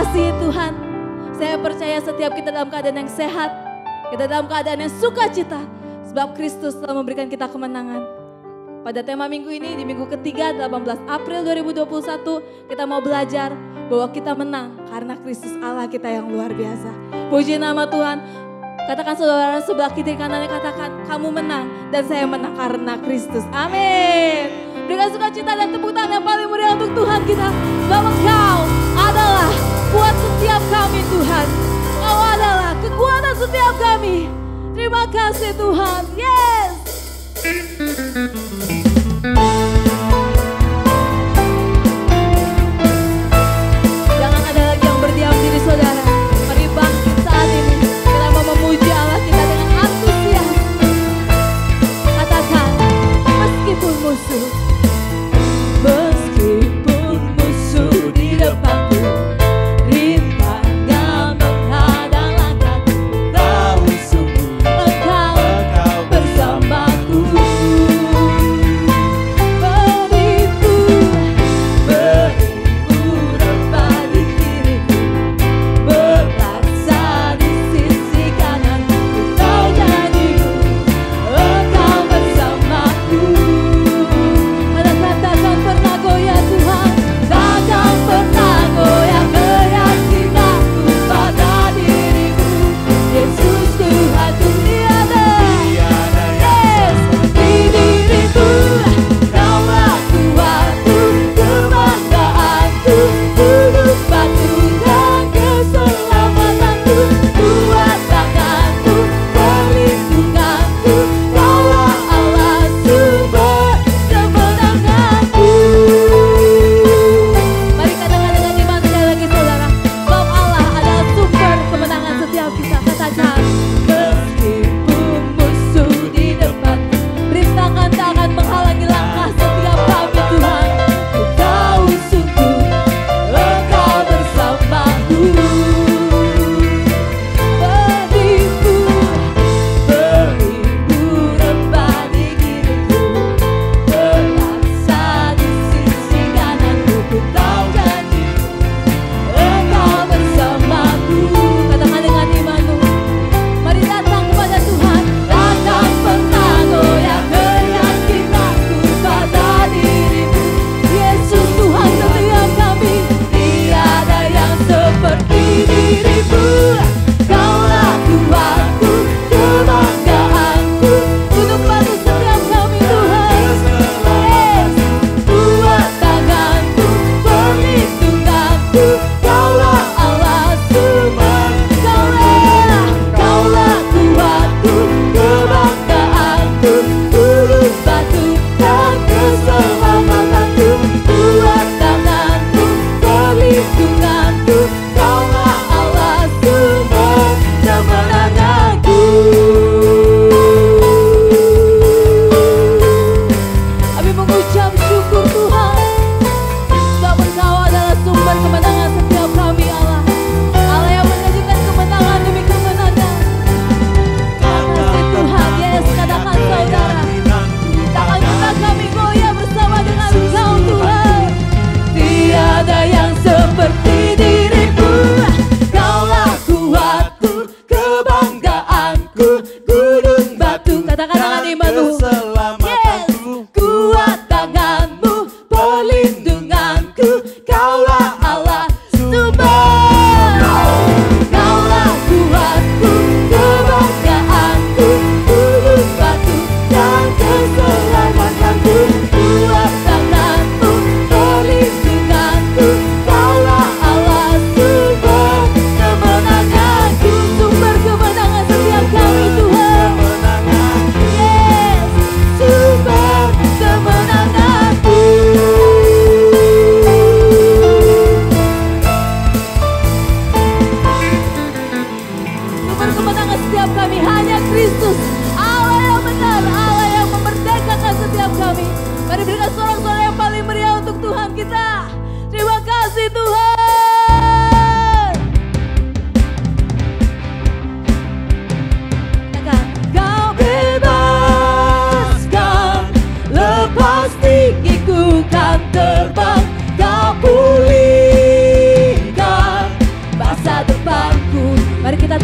mengasihi Tuhan. Saya percaya setiap kita dalam keadaan yang sehat, kita dalam keadaan yang sukacita, sebab Kristus telah memberikan kita kemenangan. Pada tema minggu ini, di minggu ketiga 18 April 2021, kita mau belajar bahwa kita menang karena Kristus Allah kita yang luar biasa. Puji nama Tuhan. Katakan saudara sebelah kiri kanannya, katakan kamu menang dan saya menang karena Kristus. Amin. Berikan sukacita dan tepuk tangan yang paling meriah untuk Tuhan kita. Bahwa Engkau adalah kuat setiap kami Tuhan. Engkau adalah kekuatan setiap kami. Terima kasih Tuhan. Yes. Jangan ada lagi yang berdiam diri saudara. Mari bangkit saat ini. Kita mau memuji Allah kita dengan antusias. Katakan, meskipun musuh di depanku, rintangan menghadang langkahku, tahu sungguh Engkau bersamaku.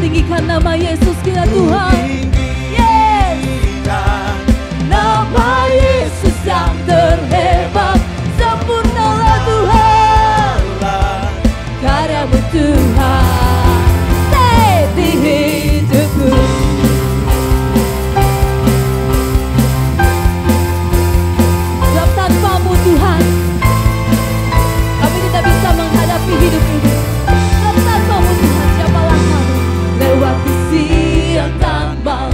tinggikan nama Yesus kita Tuhan. Yes. Nama Yesus yang terhebat, sempurnalah Tuhan, karyamu Tuhan, di hidupku. Sebab tanpamu Tuhan, kami tidak bisa menghadapi hidup ini. Sebab tanpamu Tuhan, siapalah kami lewati siang tanpa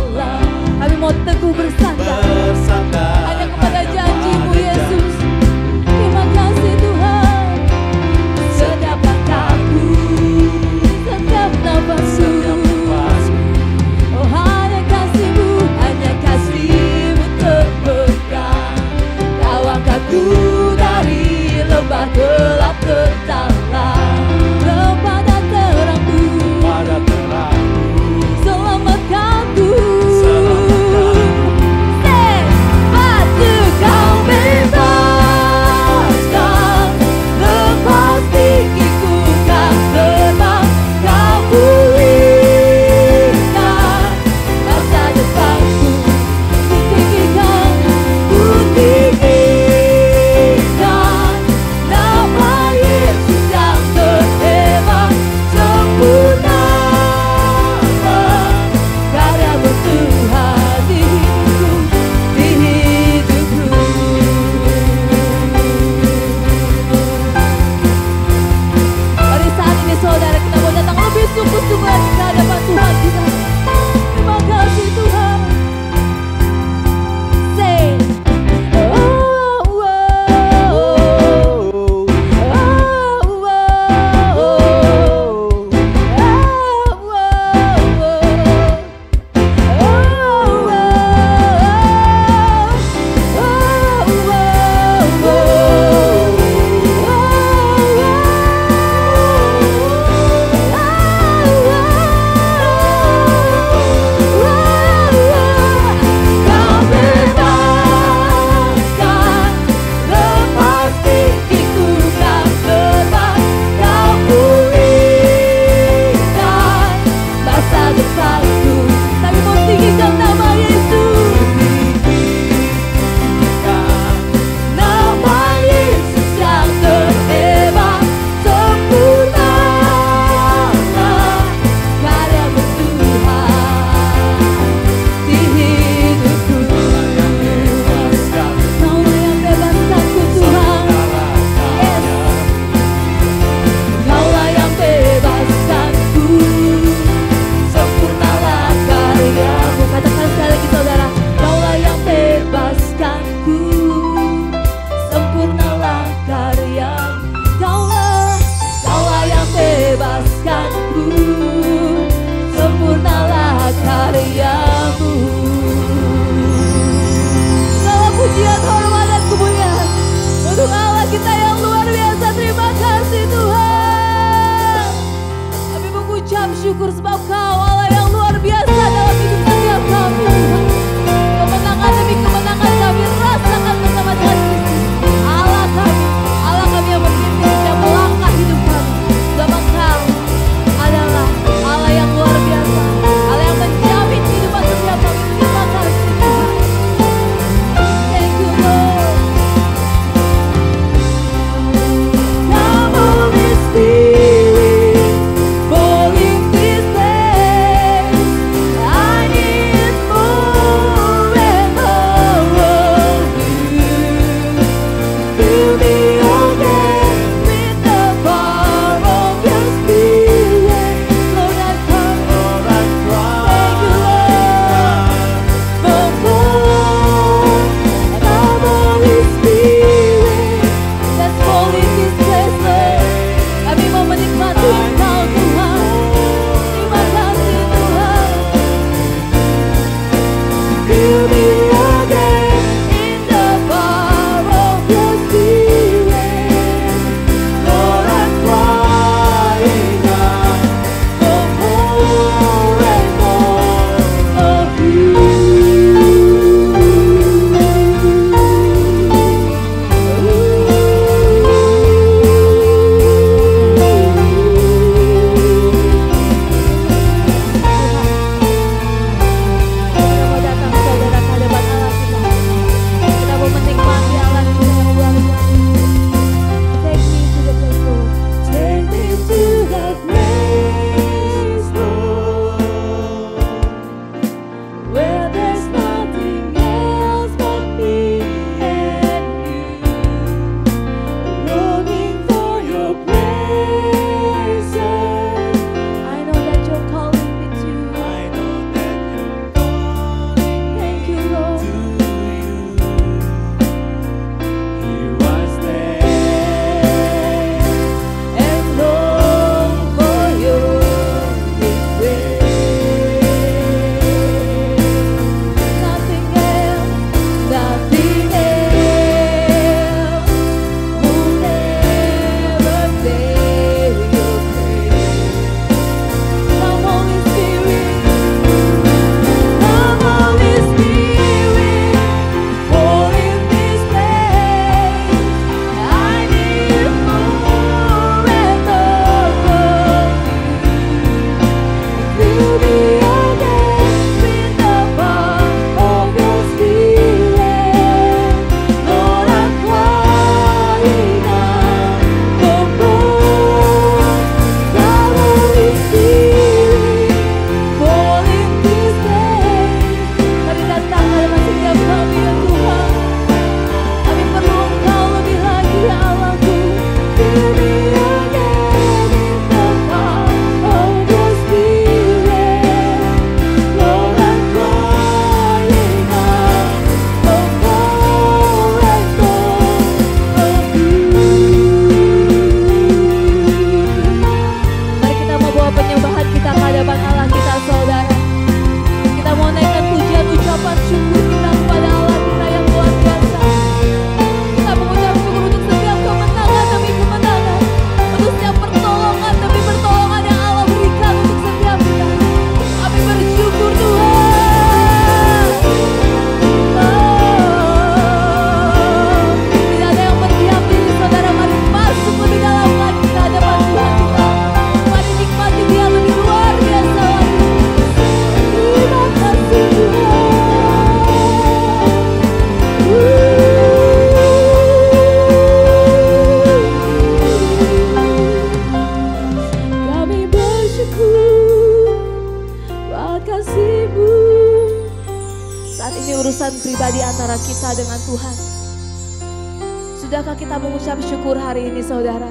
Sudahkah kita mengucap syukur hari ini saudara?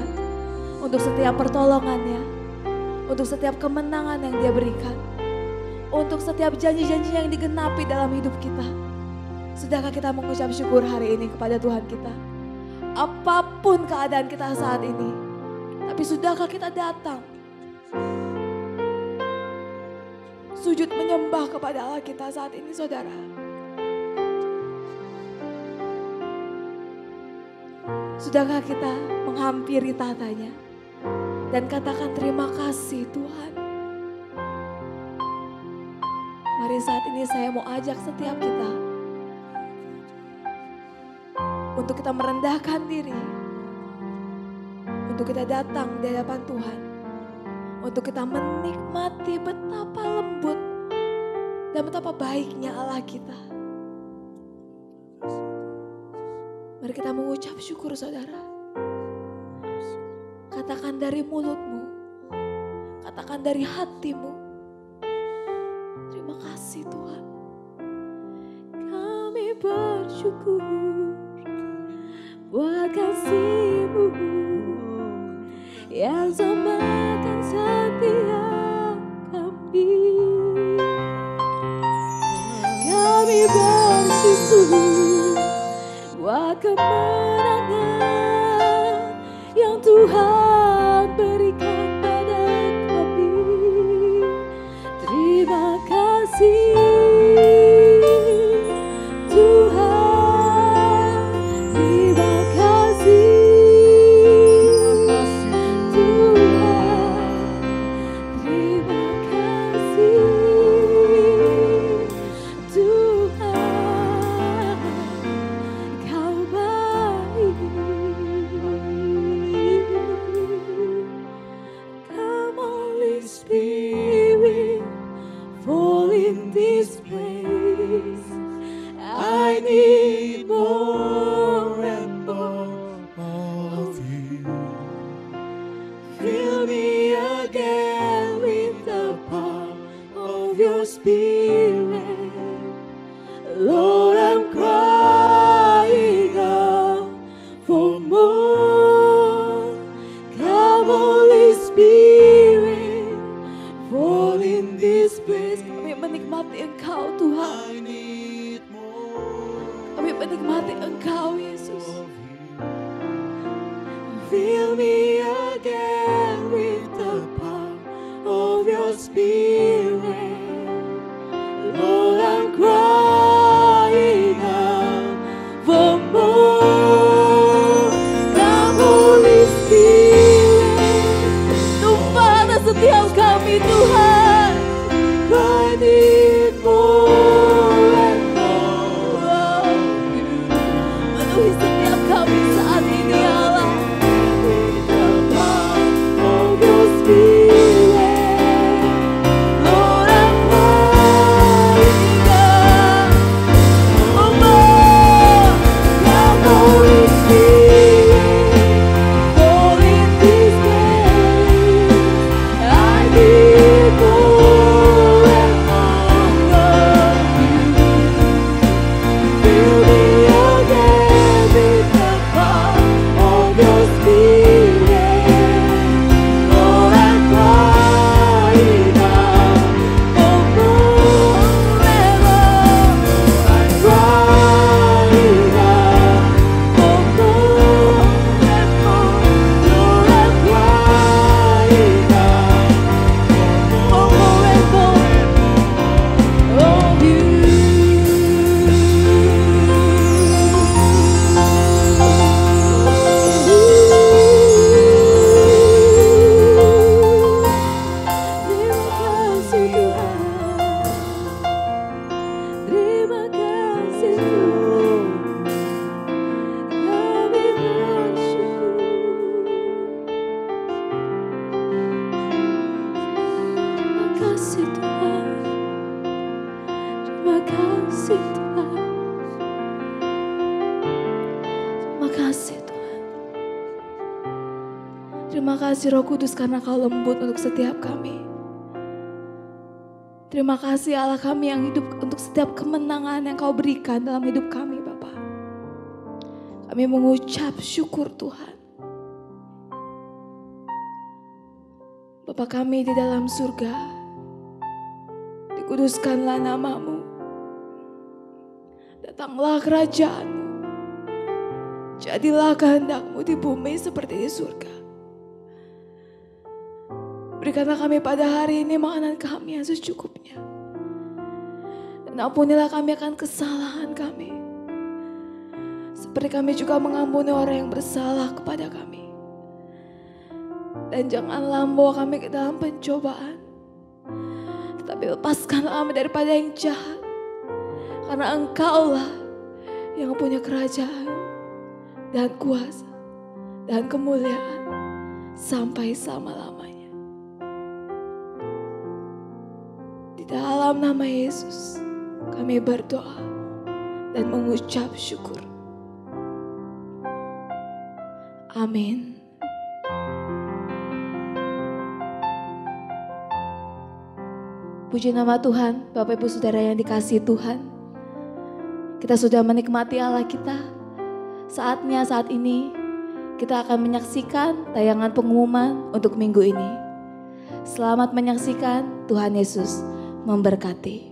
Untuk setiap pertolongannya, untuk setiap kemenangan yang dia berikan, untuk setiap janji-janji yang digenapi dalam hidup kita. Sudahkah kita mengucap syukur hari ini kepada Tuhan kita? Apapun keadaan kita saat ini, tapi sudahkah kita datang sujud menyembah kepada Allah kita saat ini saudara? Sudahkah kita menghampiri tahtanya dan katakan terima kasih Tuhan? Mari saat ini saya mau ajak setiap kita untuk kita merendahkan diri, untuk kita datang di hadapan Tuhan, untuk kita menikmati betapa lembut dan betapa baiknya Allah kita. Mari kita mengucap syukur saudara. Katakan dari mulutmu, katakan dari hatimu, terima kasih Tuhan. Kami bersyukur buat kasih-Mu yang semakin setia kami. Kami bersyukur buat kemenangan yang Tuhan berikan pada kami. Terima kasih Tuhan, terima kasih Tuhan, terima kasih Tuhan, Kau baik. Come Holy Spirit, fall in this place. I need more and more of you. Fill me again with the power of your Spirit. Lord, I'm crying out for more. Come Holy Spirit, fall in this place. Kami menikmati Engkau Tuhan. Kami menikmati Engkau Yesus. Fill me again with the power of your Spirit. Lord, I'm crying out for more. Come Holy Spirit, tumpah atas setiap kami Tuhan. I need more and more of you. Penuhi setiap kami saat ini ya Allah. The power of your Spirit. Lord, I'm crying out for more. Come Holy Spirit, fall in this place. I need more and more of you. Fill me again with the power of your Spirit. Lord, I'm crying out for more and more. I'm crying out for more and more. Lord, I'm crying out for more and more of you. Terima kasih Tuhan, terima kasih Tuhan. Kami bersyukur. Terima kasih Tuhan, terima kasih Tuhan, terima kasih Tuhan. Terima kasih Roh Kudus karena Kau lembut untuk setiap kami. Terima kasih Allah kami yang hidup untuk setiap kemenangan yang Kau berikan dalam hidup kami Bapa. Kami Kami mengucap syukur Tuhan. Bapa kami di dalam surga, dikuduskanlah nama-Mu. Datanglah kerajaan-Mu. Jadilah kehendak-Mu di bumi seperti di surga. Berikanlah kami pada hari ini makanan kami yang secukupnya. Dan ampunilah kami akan kesalahan kami. Seperti kami juga mengampuni orang yang bersalah kepada kami. Dan janganlah membawa kami ke dalam pencobaan. Tetapi lepaskanlah kami daripada yang jahat. Karena Engkaulah yang punya kerajaan dan kuasa dan kemuliaan sampai selama-lamanya. Di dalam nama Yesus kami berdoa dan mengucap syukur. Amin. Puji nama Tuhan, Bapak Ibu Saudara yang dikasihi Tuhan. Kita sudah menikmati Allah kita. Saatnya saat ini kita akan menyaksikan tayangan pengumuman untuk minggu ini. Selamat menyaksikan, Tuhan Yesus memberkati.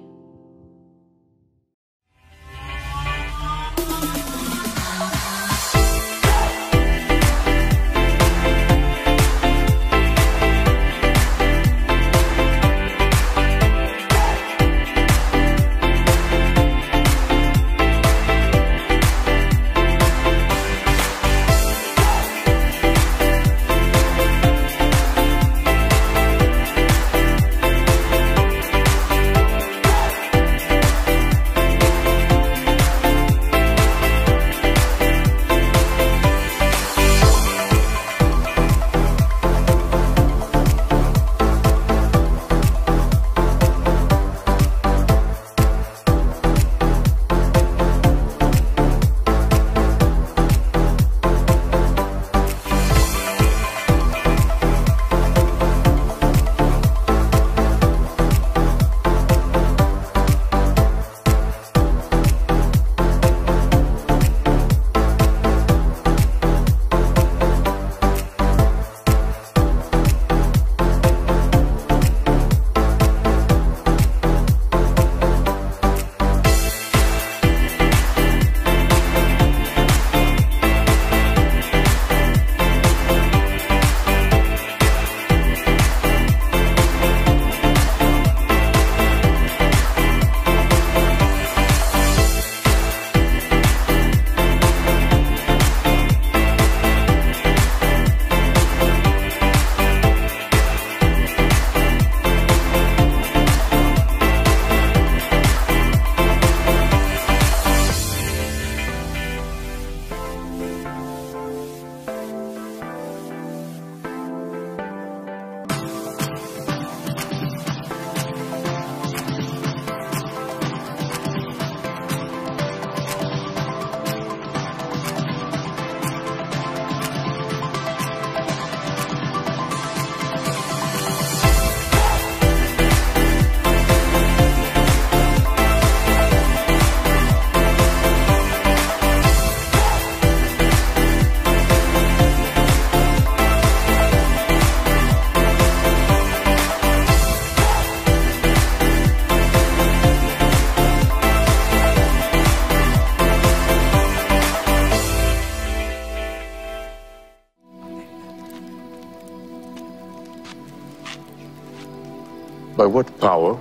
By what power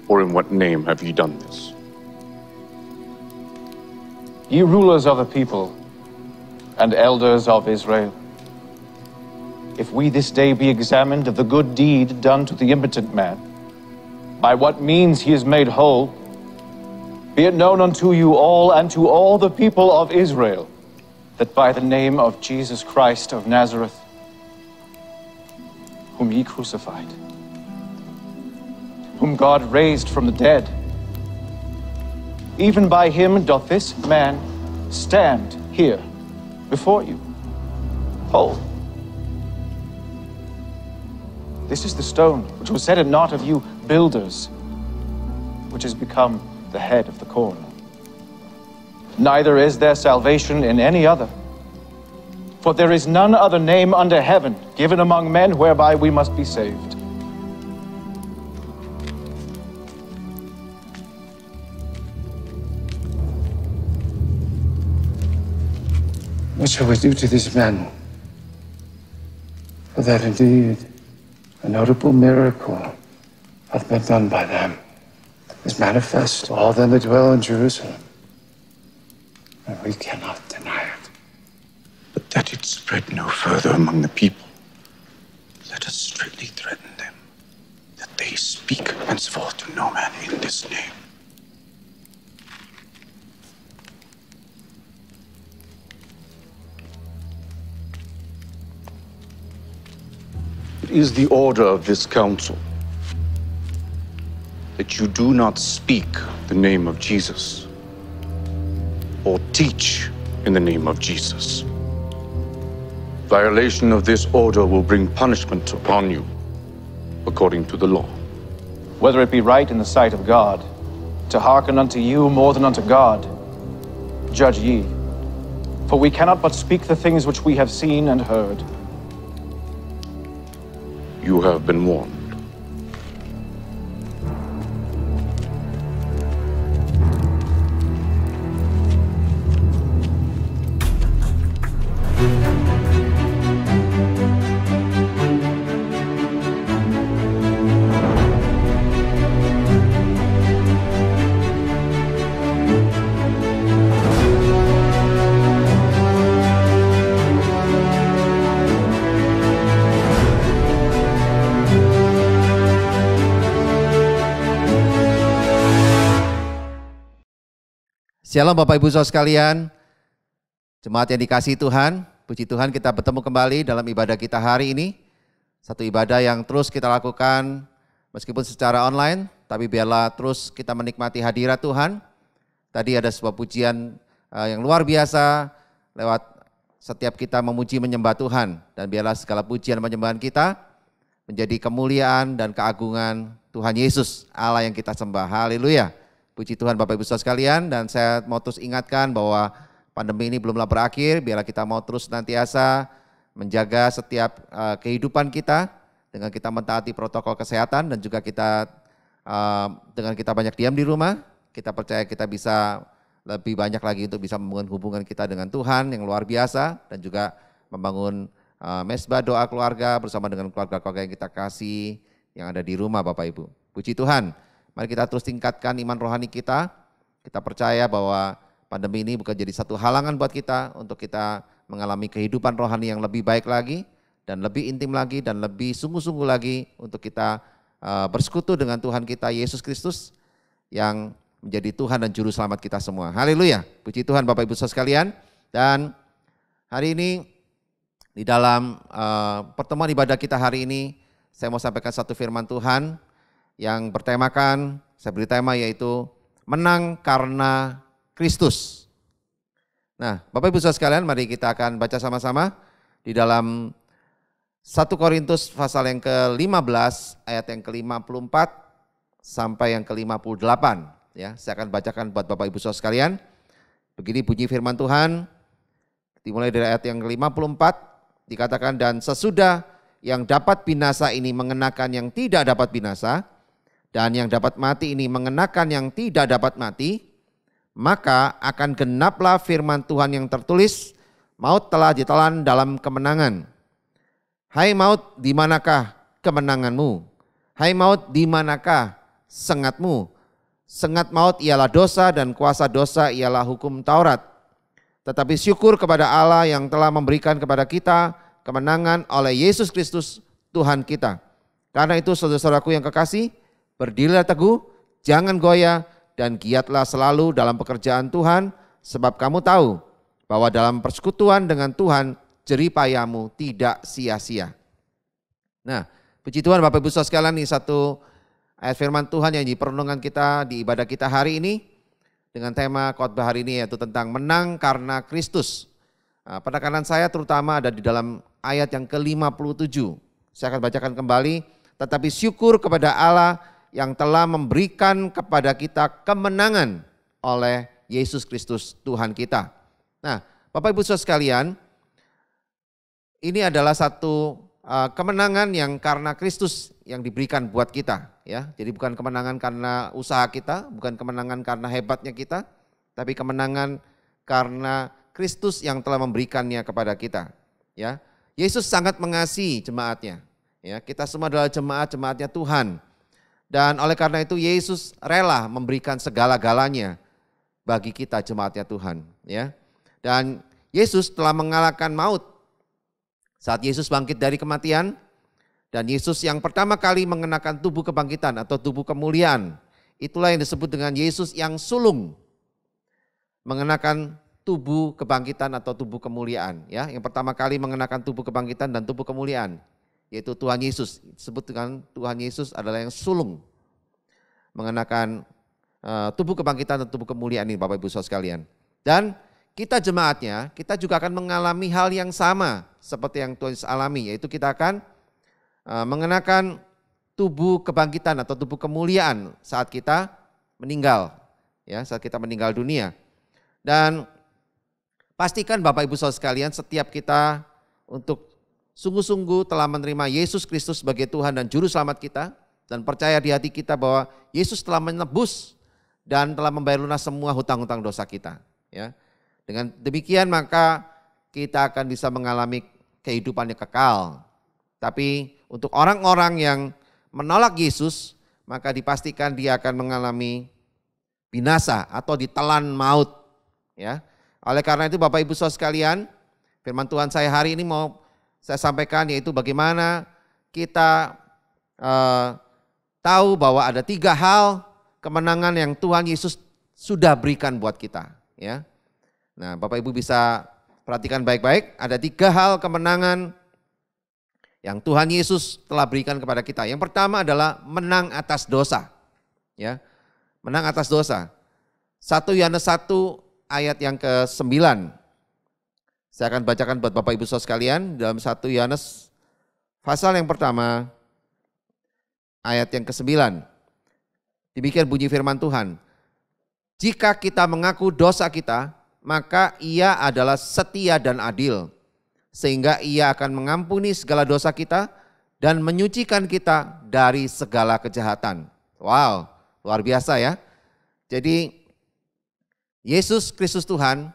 or in what name have ye done this? Ye rulers of the people and elders of Israel, if we this day be examined of the good deed done to the impotent man, by what means he is made whole, be it known unto you all and to all the people of Israel, that by the name of Jesus Christ of Nazareth, whom ye crucified, whom God raised from the dead, even by him doth this man stand here before you, whole. This is the stone which was set at naught of you builders, which has become the head of the corner. neither is there salvation in any other. For there is none other name under heaven given among men whereby we must be saved. What shall we do to these men? For that indeed a notable miracle hath been done by them, is manifest to all them that dwell in Jerusalem, and we cannot deny it. But that it spread no further among the people, let us strictly threaten them, that they speak henceforth to no man in this name. It is the order of this council that you do not speak the name of Jesus or teach in the name of Jesus. Violation of this order will bring punishment upon you according to the law. Whether it be right in the sight of God to hearken unto you more than unto God, judge ye. For we cannot but speak the things which we have seen and heard. You have been warned. Shalom Bapak Ibu Saudara sekalian, jemaat yang dikasihi Tuhan, puji Tuhan kita bertemu kembali dalam ibadah kita hari ini. Satu ibadah yang terus kita lakukan meskipun secara online, tapi biarlah terus kita menikmati hadirat Tuhan. Tadi ada sebuah pujian yang luar biasa lewat setiap kita memuji menyembah Tuhan. Dan biarlah segala pujian penyembahan kita menjadi kemuliaan dan keagungan Tuhan Yesus, Allah yang kita sembah. Haleluya. Puji Tuhan Bapak Ibu Saudara sekalian, dan saya mau terus ingatkan bahwa pandemi ini belumlah berakhir, biarlah kita mau terus nantiasa menjaga setiap kehidupan kita dengan kita mentaati protokol kesehatan, dan juga kita dengan kita banyak diam di rumah, kita percaya kita bisa lebih banyak lagi untuk bisa membangun hubungan kita dengan Tuhan yang luar biasa, dan juga membangun mesbah doa keluarga bersama dengan keluarga-keluarga yang kita kasih yang ada di rumah Bapak Ibu. Puji Tuhan. Mari kita terus tingkatkan iman rohani kita. Kita percaya bahwa pandemi ini bukan jadi satu halangan buat kita untuk kita mengalami kehidupan rohani yang lebih baik lagi dan lebih intim lagi dan lebih sungguh-sungguh lagi untuk kita bersekutu dengan Tuhan kita Yesus Kristus yang menjadi Tuhan dan Juru Selamat kita semua. Haleluya. Puji Tuhan Bapak Ibu Saudara sekalian. Dan hari ini di dalam pertemuan ibadah kita hari ini saya mau sampaikan satu firman Tuhan yang bertemakan, saya beri tema yaitu menang karena Kristus. Nah, Bapak Ibu Saudara sekalian, mari kita akan baca sama-sama di dalam 1 Korintus pasal yang ke-15 ayat yang ke-54 sampai yang ke-58. Ya, saya akan bacakan buat Bapak Ibu Saudara sekalian. Begini bunyi firman Tuhan, dimulai dari ayat yang ke-54, dikatakan, dan sesudah yang dapat binasa ini mengenakan yang tidak dapat binasa, dan yang dapat mati ini mengenakan yang tidak dapat mati, maka akan genaplah firman Tuhan yang tertulis, maut telah ditelan dalam kemenangan. Hai maut, di manakah kemenanganmu? Hai maut, di manakah sengatmu? Sengat maut ialah dosa dan kuasa dosa ialah hukum Taurat. Tetapi syukur kepada Allah yang telah memberikan kepada kita kemenangan oleh Yesus Kristus Tuhan kita. Karena itu saudara-saudaraku yang kekasih, berdirilah teguh, jangan goyah, dan giatlah selalu dalam pekerjaan Tuhan, sebab kamu tahu bahwa dalam persekutuan dengan Tuhan, jerih payahmu tidak sia-sia. Nah, puji Tuhan Bapak Ibu Saudara sekalian, ini satu ayat firman Tuhan yang di perenungan kita, di ibadah kita hari ini, dengan tema khotbah hari ini yaitu tentang menang karena Kristus. Nah, penekanan saya terutama ada di dalam ayat yang ke-57. Saya akan bacakan kembali, tetapi syukur kepada Allah yang telah memberikan kepada kita kemenangan oleh Yesus Kristus Tuhan kita. Nah, Bapak Ibu Saudara sekalian, ini adalah satu kemenangan yang karena Kristus yang diberikan buat kita, ya. Jadi bukan kemenangan karena usaha kita, bukan kemenangan karena hebatnya kita, tapi kemenangan karena Kristus yang telah memberikannya kepada kita, ya. Yesus sangat mengasihi jemaatnya, ya. Kita semua adalah jemaat-jemaatnya Tuhan. Dan oleh karena itu Yesus rela memberikan segala-galanya bagi kita jemaatnya Tuhan, ya. Dan Yesus telah mengalahkan maut saat Yesus bangkit dari kematian, dan Yesus yang pertama kali mengenakan tubuh kebangkitan atau tubuh kemuliaan. Itulah yang disebut dengan Yesus yang sulung, mengenakan tubuh kebangkitan atau tubuh kemuliaan, ya. Yang pertama kali mengenakan tubuh kebangkitan dan tubuh kemuliaan, yaitu Tuhan Yesus. Disebut dengan Tuhan Yesus adalah yang sulung, mengenakan tubuh kebangkitan dan tubuh kemuliaan ini, Bapak Ibu Saudara sekalian. Dan kita jemaatnya, kita juga akan mengalami hal yang sama seperti yang Tuhan Yesus alami, yaitu kita akan mengenakan tubuh kebangkitan atau tubuh kemuliaan saat kita meninggal, ya, saat kita meninggal dunia. Dan pastikan Bapak Ibu Saudara sekalian, setiap kita untuk sungguh-sungguh telah menerima Yesus Kristus sebagai Tuhan dan Juru Selamat kita, dan percaya di hati kita bahwa Yesus telah menebus dan telah membayar lunas semua hutang-hutang dosa kita, ya. Dengan demikian maka kita akan bisa mengalami kehidupan yang kekal. Tapi untuk orang-orang yang menolak Yesus, maka dipastikan dia akan mengalami binasa atau ditelan maut, ya. Oleh karena itu Bapak Ibu Saudara sekalian, firman Tuhan saya hari ini mau saya sampaikan, yaitu bagaimana kita tahu bahwa ada 3 hal kemenangan yang Tuhan Yesus sudah berikan buat kita, ya. Nah, Bapak Ibu bisa perhatikan baik-baik, ada 3 hal kemenangan yang Tuhan Yesus telah berikan kepada kita. Yang pertama adalah menang atas dosa, ya. Menang atas dosa. 1 Yohanes 1 ayat yang ke-9. Saya akan bacakan buat Bapak Ibu Saudara sekalian dalam 1 Yohanes pasal yang pertama ayat yang ke-9. Demikian bunyi firman Tuhan. Jika kita mengaku dosa kita, maka ia adalah setia dan adil, sehingga ia akan mengampuni segala dosa kita dan menyucikan kita dari segala kejahatan. Wow, luar biasa ya. Jadi Yesus Kristus Tuhan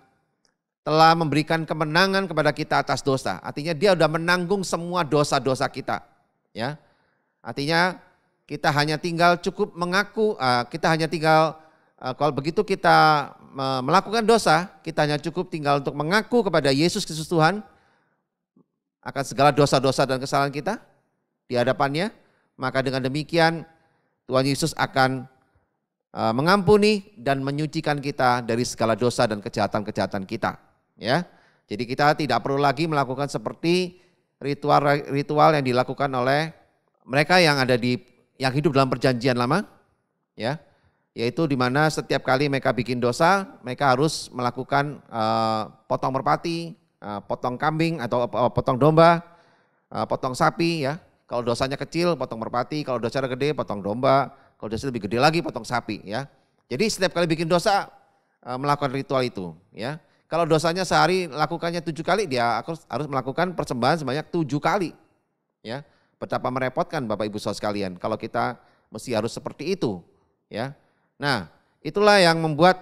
telah memberikan kemenangan kepada kita atas dosa. Artinya dia sudah menanggung semua dosa-dosa kita, ya. Artinya kita hanya tinggal cukup mengaku, kalau begitu kita melakukan dosa, kita hanya cukup tinggal untuk mengaku kepada Yesus Kristus Tuhan akan segala dosa-dosa dan kesalahan kita di hadapannya. Maka dengan demikian Tuhan Yesus akan mengampuni dan menyucikan kita dari segala dosa dan kejahatan-kejahatan kita. Ya, jadi kita tidak perlu lagi melakukan seperti ritual yang dilakukan oleh mereka yang hidup dalam perjanjian lama, ya. Yaitu di mana setiap kali mereka bikin dosa, mereka harus melakukan potong merpati, potong kambing atau potong domba, potong sapi, ya. Kalau dosanya kecil potong merpati, kalau dosanya gede potong domba, kalau dosanya lebih gede lagi potong sapi, ya. Jadi setiap kali bikin dosa melakukan ritual itu, ya. Kalau dosanya sehari lakukannya 7 kali, dia harus melakukan persembahan sebanyak 7 kali, ya. Betapa merepotkan Bapak Ibu Saudara sekalian kalau kita mesti harus seperti itu, ya. Nah, itulah yang membuat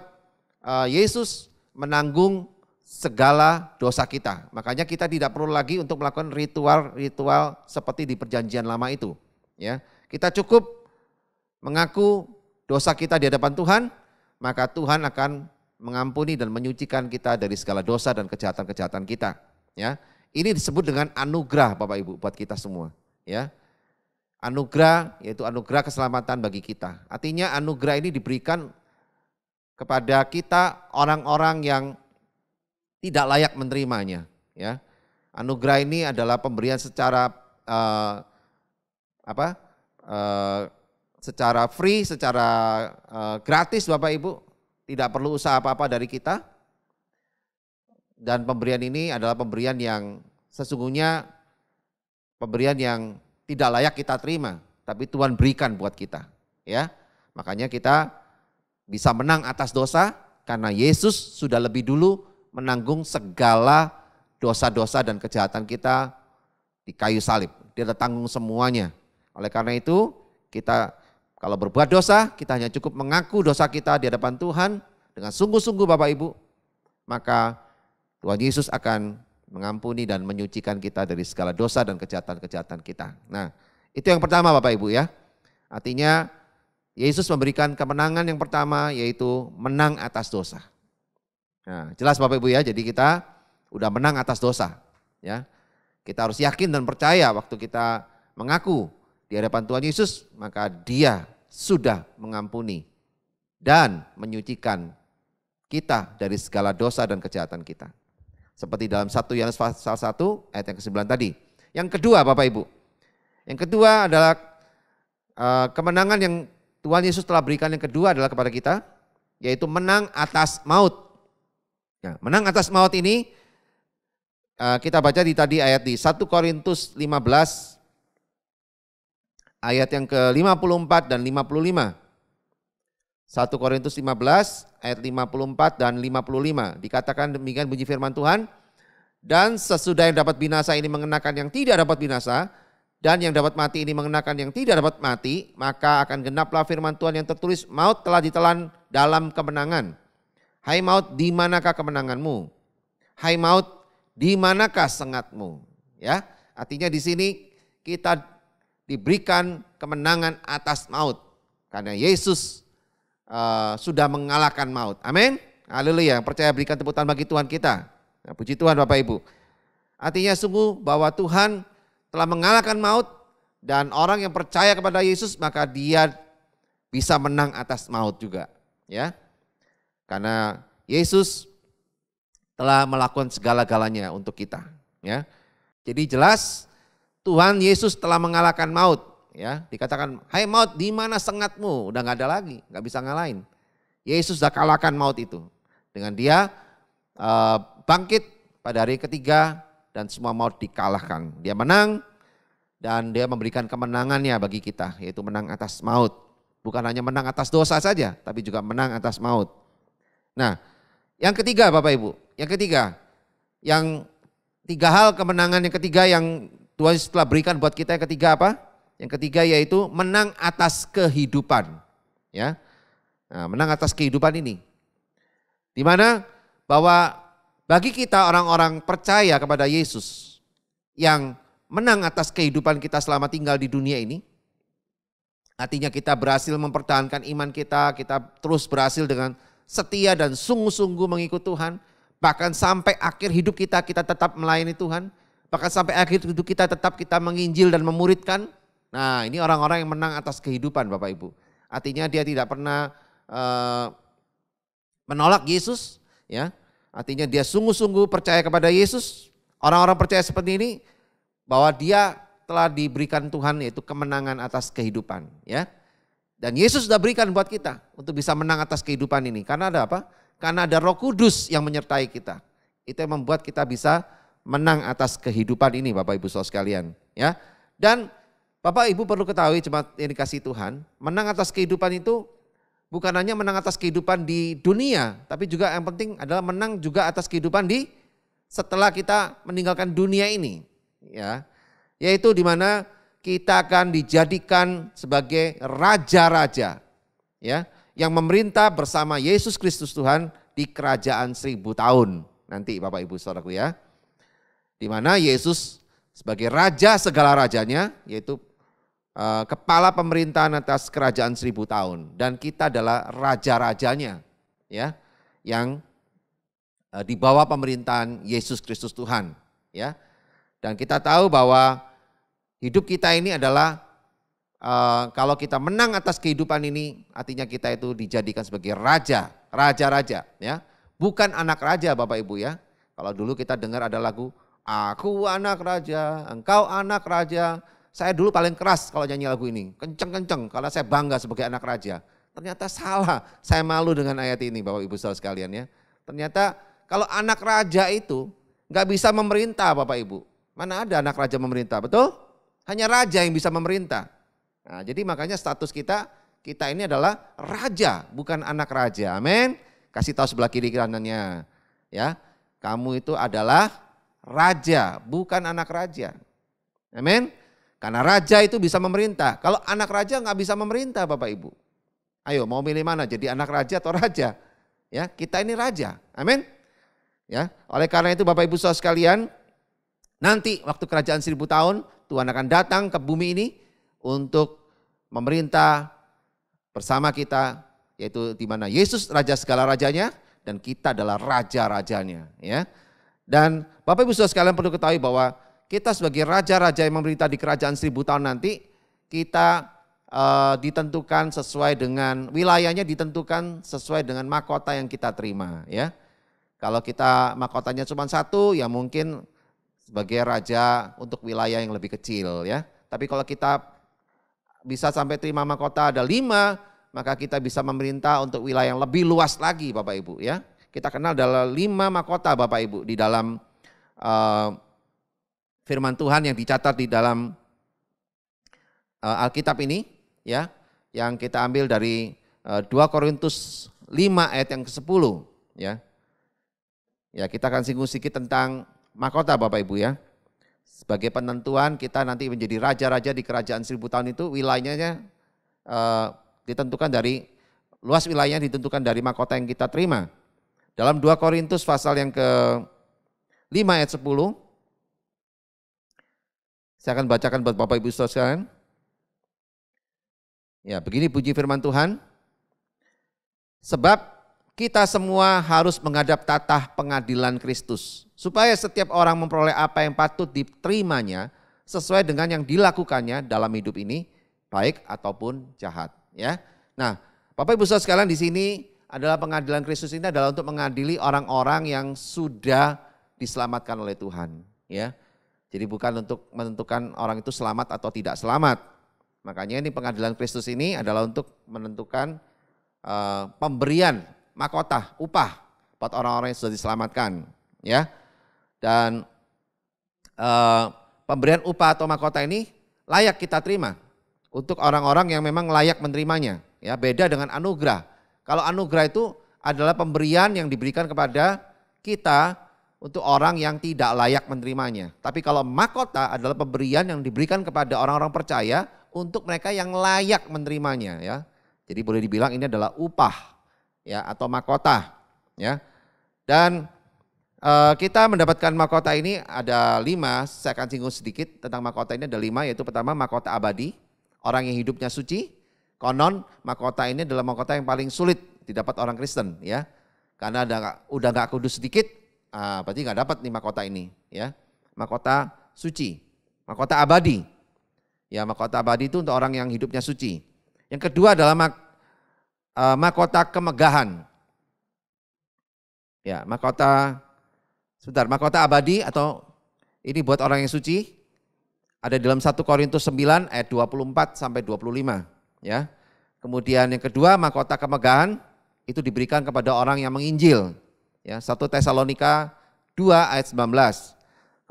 Yesus menanggung segala dosa kita. Makanya kita tidak perlu lagi untuk melakukan ritual seperti di perjanjian lama itu, ya. Kita cukup mengaku dosa kita di hadapan Tuhan, maka Tuhan akan mengampuni dan menyucikan kita dari segala dosa dan kejahatan-kejahatan kita, ya. Ini disebut dengan anugerah Bapak Ibu buat kita semua, ya. Anugerah yaitu anugerah keselamatan bagi kita. Artinya anugerah ini diberikan kepada kita orang-orang yang tidak layak menerimanya, ya. Anugerah ini adalah pemberian secara secara free, secara gratis Bapak Ibu, tidak perlu usaha apa-apa dari kita. Dan pemberian ini adalah pemberian yang sesungguhnya pemberian yang tidak layak kita terima, tapi Tuhan berikan buat kita, ya. Makanya kita bisa menang atas dosa karena Yesus sudah lebih dulu menanggung segala dosa-dosa dan kejahatan kita di kayu salib. Dia telah tanggung semuanya. Oleh karena itu kita kalau berbuat dosa, kita hanya cukup mengaku dosa kita di hadapan Tuhan dengan sungguh-sungguh Bapak Ibu. Maka Tuhan Yesus akan mengampuni dan menyucikan kita dari segala dosa dan kejahatan-kejahatan kita. Nah, itu yang pertama Bapak Ibu ya. Artinya Yesus memberikan kemenangan yang pertama yaitu menang atas dosa. Nah, jelas Bapak Ibu ya, jadi kita udah menang atas dosa. Ya, kita harus yakin dan percaya waktu kita mengaku di hadapan Tuhan Yesus, maka Dia sudah mengampuni dan menyucikan kita dari segala dosa dan kejahatan kita. Seperti dalam 1 Yohanes pasal 1 ayat yang ke-9 tadi. Yang kedua Bapak Ibu, yang kedua adalah kemenangan yang Tuhan Yesus telah berikan yang kedua adalah kepada kita, yaitu menang atas maut. Ya, menang atas maut ini kita baca di tadi ayat di 1 Korintus 15 ayat yang ke-54 dan 55. 1 Korintus 15 ayat 54 dan 55. Dikatakan demikian bunyi firman Tuhan. Dan sesudah yang dapat binasa ini mengenakan yang tidak dapat binasa, dan yang dapat mati ini mengenakan yang tidak dapat mati, maka akan genaplah firman Tuhan yang tertulis, maut telah ditelan dalam kemenangan. Hai maut, di manakah kemenanganmu? Hai maut, di manakah sengatmu? Ya, artinya di sini kita diberikan kemenangan atas maut karena Yesus sudah mengalahkan maut. Amin. Haleluya. Percaya, berikan tepuk tangan bagi Tuhan kita. Nah, puji Tuhan Bapak Ibu. Artinya sungguh bahwa Tuhan telah mengalahkan maut dan orang yang percaya kepada Yesus maka dia bisa menang atas maut juga, ya. Karena Yesus telah melakukan segala-galanya untuk kita, ya. Jadi jelas Tuhan Yesus telah mengalahkan maut, ya. Dikatakan, hai maut, di mana sengatmu? Udah nggak ada lagi, nggak bisa ngalahin. Yesus sudah kalahkan maut itu. Dengan Dia bangkit pada hari ketiga dan semua maut dikalahkan. Dia menang dan Dia memberikan kemenangannya bagi kita, yaitu menang atas maut. Bukan hanya menang atas dosa saja, tapi juga menang atas maut. Nah, yang ketiga Bapak Ibu, yang ketiga, yang tiga hal kemenangan yang ketiga yang Tuhan telah berikan buat kita, yang ketiga apa? Yang ketiga yaitu menang atas kehidupan. Ya, nah, menang atas kehidupan ini. Di mana bahwa bagi kita orang-orang percaya kepada Yesus yang menang atas kehidupan kita selama tinggal di dunia ini, artinya kita berhasil mempertahankan iman kita terus berhasil dengan setia dan sungguh-sungguh mengikut Tuhan, bahkan sampai akhir hidup kita tetap melayani Tuhan, bahkan sampai akhir hidup kita tetap kita menginjil dan memuridkan. Nah, ini orang-orang yang menang atas kehidupan Bapak Ibu. Artinya dia tidak pernah menolak Yesus, ya. Artinya dia sungguh-sungguh percaya kepada Yesus. Orang-orang percaya seperti ini bahwa dia telah diberikan Tuhan yaitu kemenangan atas kehidupan, ya. Dan Yesus sudah berikan buat kita untuk bisa menang atas kehidupan ini. Karena ada apa? Karena ada Roh Kudus yang menyertai kita. Itu yang membuat kita bisa menang atas kehidupan ini Bapak Ibu Saudara sekalian, ya. Dan Bapak Ibu perlu ketahui jemaat yang dikasihi Tuhan, menang atas kehidupan itu bukan hanya menang atas kehidupan di dunia, tapi juga yang penting adalah menang juga atas kehidupan di setelah kita meninggalkan dunia ini, ya. Yaitu di mana kita akan dijadikan sebagai raja-raja, ya, yang memerintah bersama Yesus Kristus Tuhan di kerajaan 1000 tahun nanti Bapak Ibu Saudaraku, ya. Di mana Yesus sebagai raja segala rajanya, yaitu kepala pemerintahan atas kerajaan 1000 tahun, dan kita adalah raja-rajanya, ya, yang di bawah pemerintahan Yesus Kristus Tuhan, ya. Dan kita tahu bahwa hidup kita ini adalah kalau kita menang atas kehidupan ini, artinya kita itu dijadikan sebagai raja-raja, ya. Bukan anak raja Bapak Ibu, ya. Kalau dulu kita dengar ada lagu, aku anak raja, engkau anak raja. Saya dulu paling keras kalau nyanyi lagu ini, kenceng-kenceng karena saya bangga sebagai anak raja. Ternyata salah, saya malu dengan ayat ini Bapak Ibu Saudara sekalian, ya. Ternyata kalau anak raja itu nggak bisa memerintah Bapak Ibu. Mana ada anak raja memerintah, betul? Hanya raja yang bisa memerintah. Nah, jadi makanya status kita ini adalah raja, bukan anak raja. Amin. Kasih tahu sebelah kiri kanannya. Ya, kamu itu adalah raja, bukan anak raja. Amin. Karena raja itu bisa memerintah. Kalau anak raja nggak bisa memerintah Bapak Ibu. Ayo mau milih mana, jadi anak raja atau raja? Ya, kita ini raja. Amin. Ya, oleh karena itu Bapak Ibu Saudara sekalian, nanti waktu kerajaan 1000 tahun Tuhan akan datang ke bumi ini untuk memerintah bersama kita, yaitu di mana Yesus raja segala rajanya dan kita adalah raja-rajanya, ya. Dan Bapak Ibu Saudara sekalian perlu ketahui bahwa kita sebagai raja-raja yang memerintah di kerajaan 1000 tahun nanti, kita ditentukan sesuai dengan wilayahnya, ditentukan sesuai dengan mahkota yang kita terima, ya. Kalau kita mahkotanya cuma satu, ya mungkin sebagai raja untuk wilayah yang lebih kecil, ya. Tapi kalau kita bisa sampai terima mahkota ada 5, maka kita bisa memerintah untuk wilayah yang lebih luas lagi Bapak Ibu, ya. Kita kenal adalah 5 mahkota Bapak Ibu di dalam firman Tuhan yang dicatat di dalam Alkitab ini, ya, yang kita ambil dari 2 Korintus 5 ayat yang ke-10, ya. Ya, kita akan singgung sedikit tentang mahkota Bapak Ibu, ya. Sebagai penentuan kita nanti menjadi raja-raja di kerajaan 1000 tahun itu wilayahnya ditentukan dari, luas wilayahnya ditentukan dari mahkota yang kita terima. Dalam 2 Korintus pasal yang ke-5 ayat 10, saya akan bacakan buat Bapak Ibu Saudara sekalian. Ya, begini puji firman Tuhan. Sebab kita semua harus menghadap tatah pengadilan Kristus, supaya setiap orang memperoleh apa yang patut diterimanya sesuai dengan yang dilakukannya dalam hidup ini, baik ataupun jahat. Ya, nah Bapak Ibu Saudara sekalian, di sini adalah pengadilan Kristus ini adalah untuk mengadili orang-orang yang sudah diselamatkan oleh Tuhan. Ya, jadi bukan untuk menentukan orang itu selamat atau tidak selamat. Makanya ini pengadilan Kristus ini adalah untuk menentukan pemberian mahkota, upah buat orang-orang yang sudah diselamatkan, ya. Dan pemberian upah atau mahkota ini layak kita terima untuk orang-orang yang memang layak menerimanya, ya. Beda dengan anugerah. Kalau anugerah itu adalah pemberian yang diberikan kepada kita untuk orang yang tidak layak menerimanya. Tapi kalau mahkota adalah pemberian yang diberikan kepada orang-orang percaya untuk mereka yang layak menerimanya, ya. Jadi boleh dibilang ini adalah upah, ya, atau mahkota, ya. Dan kita mendapatkan mahkota ini ada 5, saya akan singgung sedikit tentang mahkota ini, ada 5, yaitu pertama mahkota abadi, orang yang hidupnya suci. Konon mahkota ini adalah mahkota yang paling sulit didapat orang Kristen, ya. Karena udah gak kudus sedikit, berarti gak dapat nih mahkota ini, ya. Mahkota suci, mahkota abadi. Ya, mahkota abadi itu untuk orang yang hidupnya suci. Yang kedua adalah mahkota kemegahan. Ya, mahkota abadi atau ini buat orang yang suci. Ada dalam 1 Korintus 9 ayat 24 sampai 25, ya. Kemudian yang kedua mahkota kemegahan itu diberikan kepada orang yang menginjil, ya. 1 Tesalonika 2 ayat 19.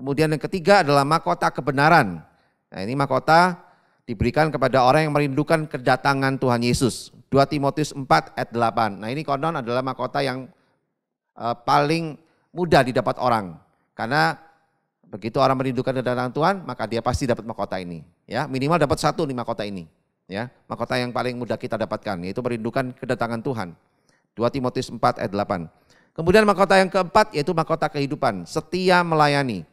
Kemudian yang ketiga adalah mahkota kebenaran. Nah, ini mahkota diberikan kepada orang yang merindukan kedatangan Tuhan Yesus. 2 Timotius 4 ayat 8. Nah, ini konon adalah mahkota yang paling mudah didapat orang. Karena begitu orang merindukan kedatangan Tuhan, maka dia pasti dapat mahkota ini. Ya, minimal dapat 1 nih mahkota ini. Ya, mahkota yang paling mudah kita dapatkan, yaitu merindukan kedatangan Tuhan. 2 Timotius 4 ayat 8. Kemudian mahkota yang keempat yaitu mahkota kehidupan, setia melayani.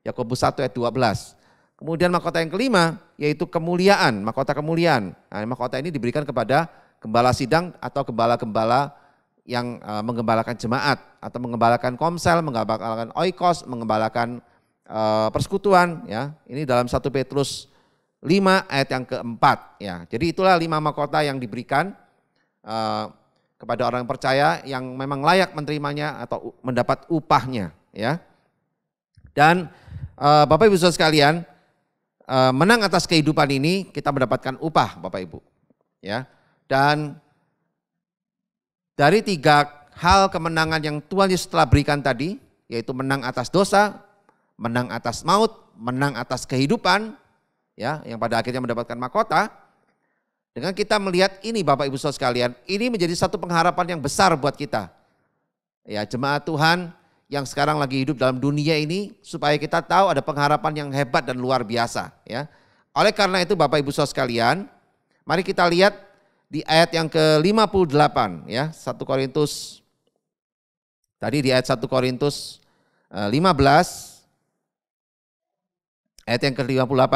Yakobus 1 ayat 12. Kemudian mahkota yang kelima yaitu kemuliaan, mahkota kemuliaan. Nah, mahkota ini diberikan kepada gembala sidang atau gembala-gembala yang menggembalakan jemaat atau menggembalakan komsel, menggembalakan oikos, menggembalakan persekutuan, ya. Ini dalam 1 Petrus 5 ayat yang keempat, ya. Jadi itulah 5 mahkota yang diberikan kepada orang percaya yang memang layak menerimanya atau mendapat upahnya, ya. Dan Bapak Ibu Saudara sekalian, menang atas kehidupan ini kita mendapatkan upah Bapak Ibu, ya. Dan dari 3 hal kemenangan yang Tuhan Yesus telah berikan tadi, yaitu menang atas dosa, menang atas maut, menang atas kehidupan, ya, yang pada akhirnya mendapatkan mahkota. Dengan kita melihat ini Bapak Ibu Saudara sekalian, ini menjadi satu pengharapan yang besar buat kita. ya jemaat Tuhan yang sekarang lagi hidup dalam dunia ini, supaya kita tahu ada pengharapan yang hebat dan luar biasa ya. Oleh karena itu Bapak Ibu Saudara sekalian, mari kita lihat di ayat yang ke-58 ya, 1 Korintus. Tadi di ayat 1 Korintus 15 ayat yang ke-58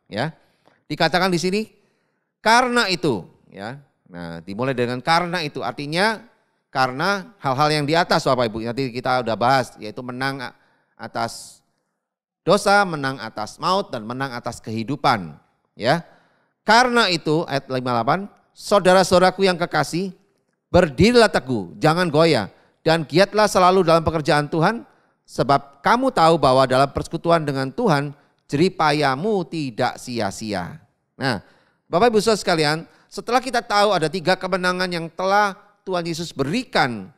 ya. Dikatakan di sini karena itu ya. Nah, dimulai dengan karena itu, artinya karena hal-hal yang di atas Bapak Ibu. Nanti kita udah bahas, yaitu menang atas dosa, menang atas maut, dan menang atas kehidupan. Ya, karena itu ayat 58, saudara-saudaraku yang kekasih, berdirilah teguh, jangan goyah, dan giatlah selalu dalam pekerjaan Tuhan, sebab kamu tahu bahwa dalam persekutuan dengan Tuhan, jerih payahmu tidak sia-sia. Nah, Bapak Ibu Saudara sekalian, setelah kita tahu ada 3 kemenangan yang telah Tuhan Yesus berikan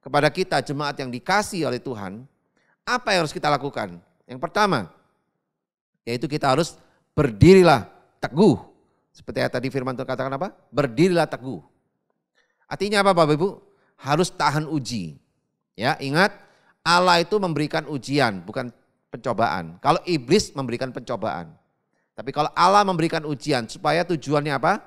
kepada kita jemaat yang dikasih oleh Tuhan, apa yang harus kita lakukan? Yang pertama, yaitu kita harus berdirilah teguh. Seperti yang tadi firman Tuhan katakan apa? Berdirilah teguh. Artinya apa Bapak Ibu? Harus tahan uji. Ya, ingat Allah itu memberikan ujian, bukan pencobaan. Kalau iblis memberikan pencobaan. Tapi kalau Allah memberikan ujian, supaya tujuannya apa?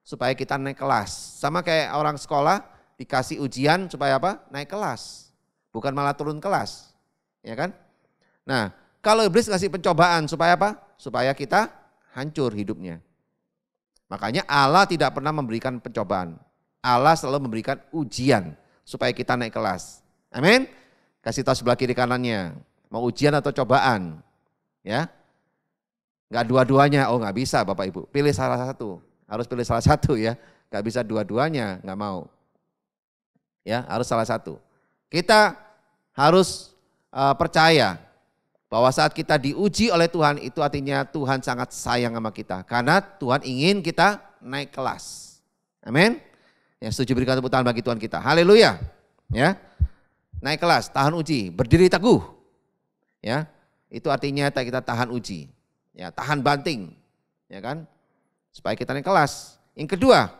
Supaya kita naik kelas. Sama kayak orang sekolah dikasih ujian supaya apa? Naik kelas. Bukan malah turun kelas. Ya kan? Nah, kalau iblis kasih pencobaan supaya apa? Supaya kita hancur hidupnya. Makanya Allah tidak pernah memberikan pencobaan. Allah selalu memberikan ujian supaya kita naik kelas. Amin. Kasih tahu sebelah kiri kanannya. Mau ujian atau cobaan? Ya. Enggak dua-duanya. Oh, enggak bisa Bapak Ibu. Pilih salah satu. Harus pilih salah satu ya. Enggak bisa dua-duanya, enggak mau. Ya, harus salah satu. Kita harus percaya bahwa saat kita diuji oleh Tuhan, itu artinya Tuhan sangat sayang sama kita. Karena Tuhan ingin kita naik kelas. Amin. Ya, setuju, berikan tepuk tangan bagi Tuhan kita. Haleluya. Ya. Naik kelas, tahan uji, berdiri teguh. Ya. Itu artinya kita tahan uji. Ya, tahan banting. Ya kan? Supaya kita naik kelas. Yang kedua,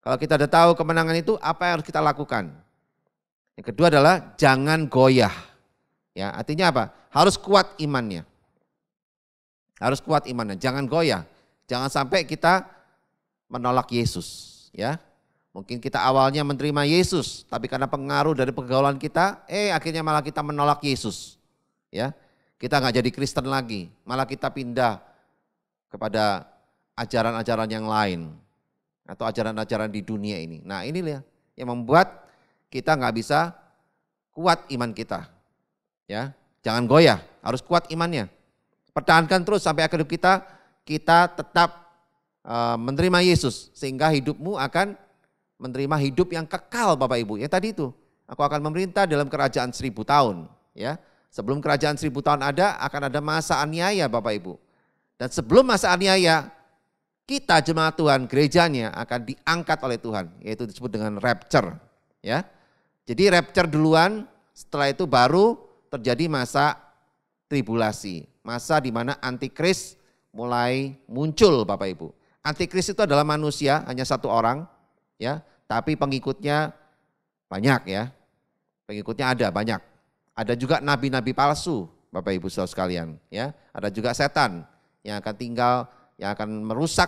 kalau kita udah tahu kemenangan itu, apa yang harus kita lakukan? Yang kedua adalah jangan goyah. Ya, artinya apa? Harus kuat imannya. Harus kuat imannya, jangan goyah. Jangan sampai kita menolak Yesus, ya. Mungkin kita awalnya menerima Yesus, tapi karena pengaruh dari pergaulan kita, akhirnya malah kita menolak Yesus. Ya. Kita nggak jadi Kristen lagi, malah kita pindah kepada ajaran-ajaran yang lain atau ajaran-ajaran di dunia ini. Nah, inilah yang membuat kita nggak bisa kuat iman kita. Ya, jangan goyah, harus kuat imannya. Pertahankan terus sampai akhir hidup kita tetap menerima Yesus, sehingga hidupmu akan menerima hidup yang kekal Bapak Ibu. Ya tadi itu, aku akan memerintah dalam kerajaan 1000 tahun. Ya, sebelum kerajaan 1000 tahun ada, akan ada masa aniaya Bapak Ibu. Dan sebelum masa aniaya, kita jemaat Tuhan, gerejanya akan diangkat oleh Tuhan, yaitu disebut dengan rapture. Ya, jadi rapture duluan, setelah itu baru terjadi masa tribulasi, masa di mana antikris mulai muncul Bapak Ibu. Antikris itu adalah manusia, hanya satu orang, ya, tapi pengikutnya banyak ya. Pengikutnya ada banyak. Ada juga nabi-nabi palsu Bapak Ibu Saudara sekalian, ya. Ada juga setan yang akan tinggal, yang akan merusak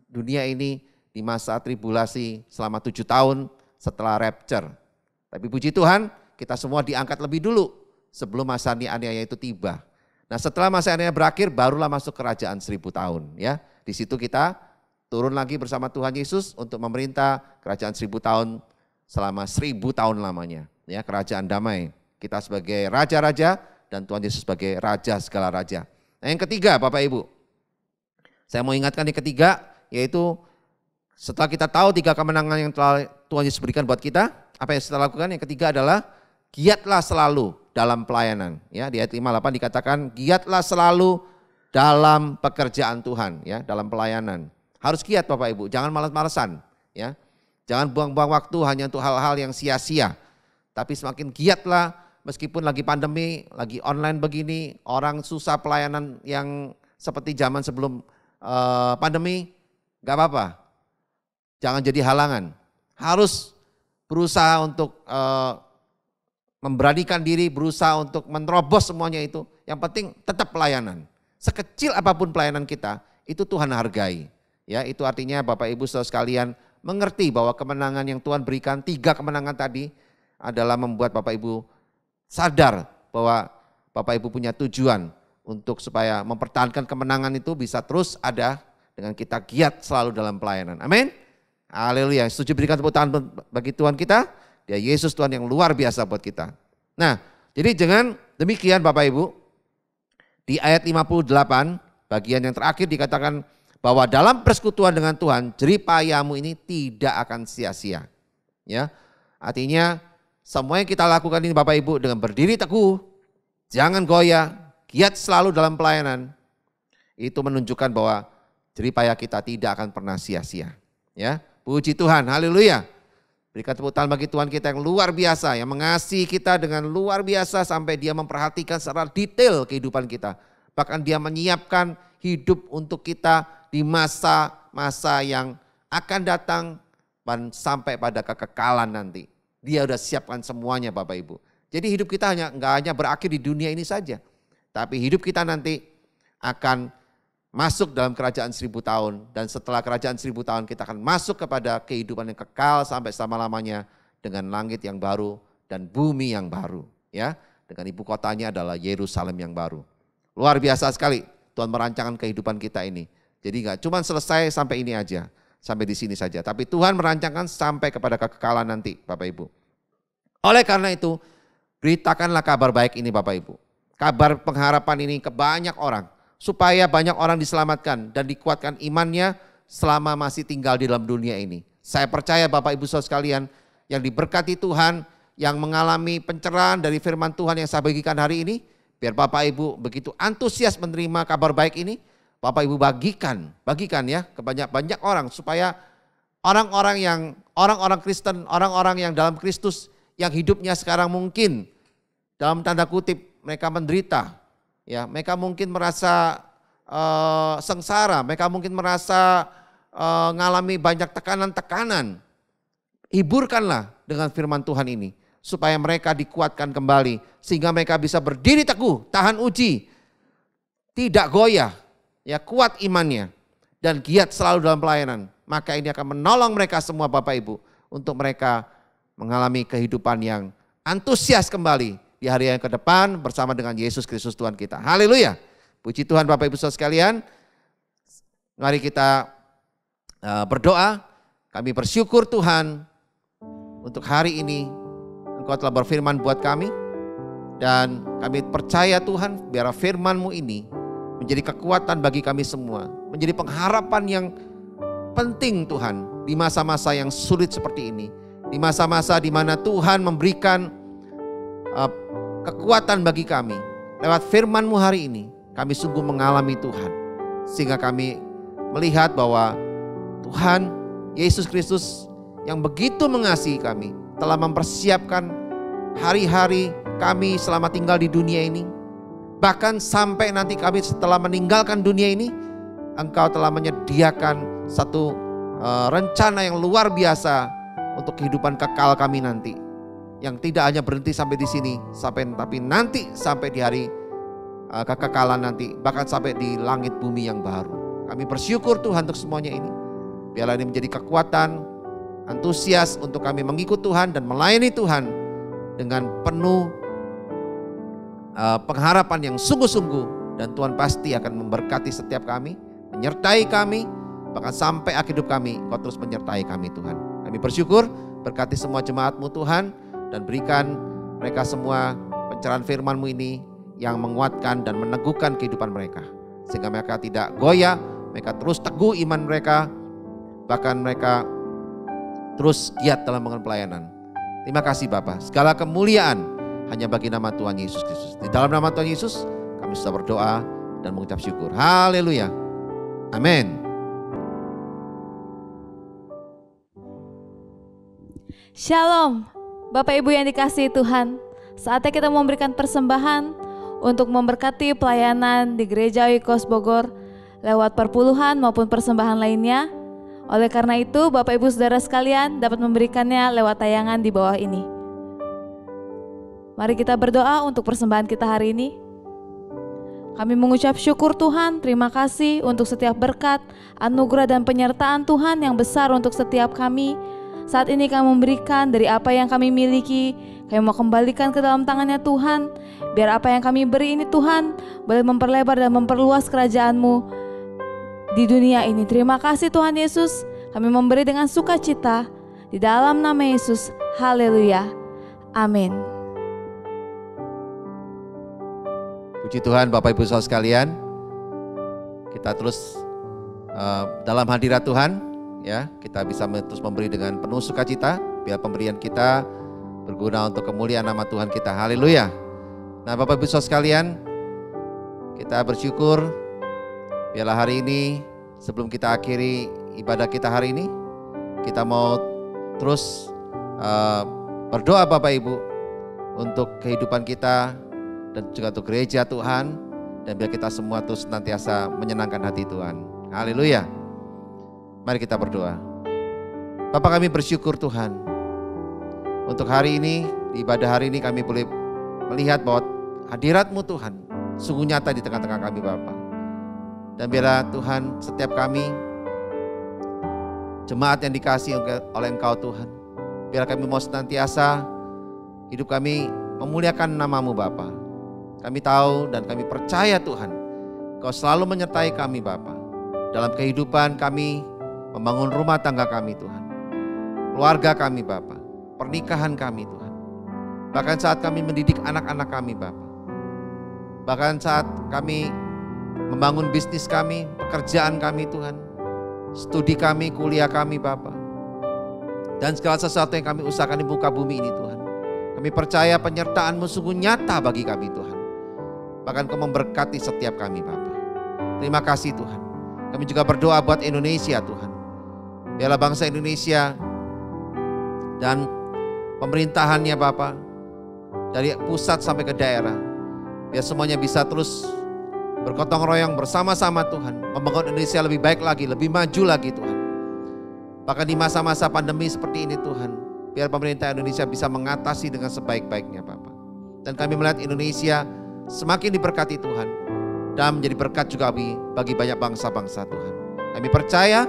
dunia ini di masa tribulasi selama 7 tahun setelah rapture. Tapi puji Tuhan, kita semua diangkat lebih dulu sebelum masa aniaya itu tiba. Nah, setelah masa aniaya berakhir, barulah masuk kerajaan 1000 tahun. Ya, di situ kita turun lagi bersama Tuhan Yesus untuk memerintah kerajaan 1000 tahun selama 1000 tahun lamanya. Ya, kerajaan damai. Kita sebagai raja-raja dan Tuhan Yesus sebagai raja segala raja. Nah, yang ketiga Bapak Ibu, saya mau ingatkan yang ketiga, yaitu setelah kita tahu 3 kemenangan yang telah Tuhan Yesus berikan buat kita, apa yang kita lakukan? Yang ketiga adalah giatlah selalu dalam pelayanan. Ya, di ayat 58 dikatakan giatlah selalu dalam pekerjaan Tuhan, ya, dalam pelayanan. Harus giat Bapak Ibu, jangan malas-malesan, ya. Jangan buang-buang waktu hanya untuk hal-hal yang sia-sia. Tapi semakin giatlah, meskipun lagi pandemi, lagi online begini, orang susah pelayanan yang seperti zaman sebelum pandemi, gak apa-apa. Jangan jadi halangan. Harus berusaha untuk memberanikan diri berusaha untuk menerobos semuanya itu. Yang penting tetap pelayanan. Sekecil apapun pelayanan kita, itu Tuhan hargai. Ya, itu artinya Bapak Ibu Saudara sekalian mengerti bahwa kemenangan yang Tuhan berikan, 3 kemenangan tadi adalah membuat Bapak Ibu sadar bahwa Bapak Ibu punya tujuan untuk supaya mempertahankan kemenangan itu bisa terus ada dengan kita giat selalu dalam pelayanan. Amin. Haleluya. Setuju, berikan tepuk tangan bagi Tuhan kita. Dia Yesus Tuhan yang luar biasa buat kita. Nah, jadi dengan demikian Bapak Ibu, di ayat 58 bagian yang terakhir dikatakan bahwa dalam persekutuan dengan Tuhan jeripayamu ini tidak akan sia-sia. Ya, artinya semua yang kita lakukan ini Bapak Ibu dengan berdiri teguh, jangan goyah, giat selalu dalam pelayanan, itu menunjukkan bahwa jeripaya kita tidak akan pernah sia-sia. Ya, puji Tuhan, haleluya. Berikan tepuk tangan bagi Tuhan kita yang luar biasa, yang mengasihi kita dengan luar biasa sampai Dia memperhatikan secara detail kehidupan kita. Bahkan Dia menyiapkan hidup untuk kita di masa-masa yang akan datang dan sampai pada kekekalan nanti. Dia udah siapkan semuanya Bapak Ibu. Jadi hidup kita nggak hanya berakhir di dunia ini saja. Tapi hidup kita nanti akan masuk dalam kerajaan 1000 tahun. Dan setelah kerajaan 1000 tahun kita akan masuk kepada kehidupan yang kekal sampai selama-lamanya. Dengan langit yang baru dan bumi yang baru. Ya, dengan ibu kotanya adalah Yerusalem yang baru. Luar biasa sekali Tuhan merancangkan kehidupan kita ini. Jadi nggak cuma selesai sampai ini aja. Sampai di sini saja. Tapi Tuhan merancangkan sampai kepada kekekalan nanti Bapak Ibu. Oleh karena itu beritakanlah kabar baik ini Bapak Ibu. Kabar pengharapan ini ke banyak orang. Supaya banyak orang diselamatkan dan dikuatkan imannya selama masih tinggal di dalam dunia ini. Saya percaya Bapak Ibu Saudara sekalian yang diberkati Tuhan, yang mengalami pencerahan dari firman Tuhan yang saya bagikan hari ini, biar Bapak Ibu begitu antusias menerima kabar baik ini, Bapak Ibu bagikan ya ke banyak orang supaya orang-orang Kristen, orang-orang yang dalam Kristus yang hidupnya sekarang mungkin dalam tanda kutip mereka menderita. Ya, mereka mungkin merasa sengsara, mereka mungkin merasa ngalami banyak tekanan-tekanan. Hiburkanlah dengan firman Tuhan ini supaya mereka dikuatkan kembali sehingga mereka bisa berdiri teguh, tahan uji, tidak goyah, ya kuat imannya dan giat selalu dalam pelayanan. Maka ini akan menolong mereka semua Bapak Ibu untuk mereka mengalami kehidupan yang antusias kembali di hari yang ke depan bersama dengan Yesus Kristus Tuhan kita. Haleluya. Puji Tuhan Bapak Ibu Saudara sekalian. Mari kita berdoa. Kami bersyukur Tuhan untuk hari ini Engkau telah berfirman buat kami. Dan kami percaya Tuhan biar firman-Mu ini menjadi kekuatan bagi kami semua. Menjadi pengharapan yang penting Tuhan di masa-masa yang sulit seperti ini. Di masa-masa di mana Tuhan memberikan kekuatan bagi kami. Lewat firman-Mu hari ini, kami sungguh mengalami Tuhan. Sehingga kami melihat bahwa Tuhan Yesus Kristus yang begitu mengasihi kami, telah mempersiapkan hari-hari kami selama tinggal di dunia ini. Bahkan sampai nanti kami setelah meninggalkan dunia ini, Engkau telah menyediakan satu rencana yang luar biasa untuk kehidupan kekal kami nanti. Yang tidak hanya berhenti sampai di sini, tapi nanti sampai di hari kekekalan nanti, bahkan sampai di langit bumi yang baru. Kami bersyukur Tuhan untuk semuanya ini. Biarlah ini menjadi kekuatan, antusias untuk kami mengikut Tuhan dan melayani Tuhan dengan penuh pengharapan yang sungguh-sungguh. Dan Tuhan pasti akan memberkati setiap kami, menyertai kami, bahkan sampai akhir hidup kami, Kau terus menyertai kami Tuhan. Kami bersyukur, berkati semua jemaat-Mu Tuhan. Dan berikan mereka semua pencerahan firman-Mu ini yang menguatkan dan meneguhkan kehidupan mereka. Sehingga mereka tidak goyah, mereka terus teguh iman mereka. Bahkan mereka terus giat dalam melakukan pelayanan. Terima kasih Bapa. Segala kemuliaan hanya bagi nama Tuhan Yesus Kristus. Di dalam nama Tuhan Yesus kami sudah berdoa dan mengucap syukur. Haleluya. Amin. Shalom. Bapak Ibu yang dikasihi Tuhan, saatnya kita memberikan persembahan untuk memberkati pelayanan di Gereja Oikos Bogor lewat perpuluhan maupun persembahan lainnya. Oleh karena itu, Bapak Ibu Saudara sekalian dapat memberikannya lewat tayangan di bawah ini. Mari kita berdoa untuk persembahan kita hari ini. Kami mengucap syukur Tuhan, terima kasih untuk setiap berkat, anugerah dan penyertaan Tuhan yang besar untuk setiap kami. Saat ini kami memberikan dari apa yang kami miliki, kami mau kembalikan ke dalam tangannya Tuhan. Biar apa yang kami beri ini Tuhan boleh memperlebar dan memperluas kerajaan-Mu di dunia ini. Terima kasih Tuhan Yesus, kami memberi dengan sukacita di dalam nama Yesus. Haleluya. Amin. Puji Tuhan Bapak Ibu Saudara sekalian, kita terus dalam hadirat Tuhan, ya, kita bisa terus memberi dengan penuh sukacita, biar pemberian kita berguna untuk kemuliaan nama Tuhan kita. Haleluya. Nah Bapak Ibu Saudara sekalian, kita bersyukur biarlah hari ini sebelum kita akhiri ibadah kita hari ini, kita mau terus berdoa Bapak Ibu untuk kehidupan kita dan juga untuk gereja Tuhan, dan biar kita semua terus senantiasa menyenangkan hati Tuhan. Haleluya. Mari kita berdoa. Bapa, kami bersyukur Tuhan untuk hari ini, di ibadah hari ini kami boleh melihat bahwa hadirat-Mu Tuhan sungguh nyata di tengah-tengah kami Bapa. Dan biarlah Tuhan setiap kami jemaat yang dikasihi oleh Engkau Tuhan, biar kami mau senantiasa hidup kami memuliakan nama-Mu Bapa. Kami tahu dan kami percaya Tuhan, Kau selalu menyertai kami Bapa dalam kehidupan kami, membangun rumah tangga kami Tuhan, keluarga kami Bapa, pernikahan kami Tuhan, bahkan saat kami mendidik anak-anak kami Bapa, bahkan saat kami membangun bisnis kami, pekerjaan kami Tuhan, studi kami, kuliah kami Bapa, dan segala sesuatu yang kami usahakan di muka bumi ini Tuhan. Kami percaya penyertaan-Mu sungguh nyata bagi kami Tuhan. Bahkan Kau memberkati setiap kami Bapa. Terima kasih Tuhan. Kami juga berdoa buat Indonesia Tuhan. Biarlah bangsa Indonesia dan pemerintahannya Bapa, dari pusat sampai ke daerah, biar semuanya bisa terus bergotong royong bersama-sama Tuhan, membangun Indonesia lebih baik lagi, lebih maju lagi Tuhan. Bahkan di masa-masa pandemi seperti ini Tuhan, biar pemerintah Indonesia bisa mengatasi dengan sebaik-baiknya Bapa. Dan kami melihat Indonesia semakin diberkati Tuhan, dan menjadi berkat juga bagi banyak bangsa-bangsa Tuhan. Kami percaya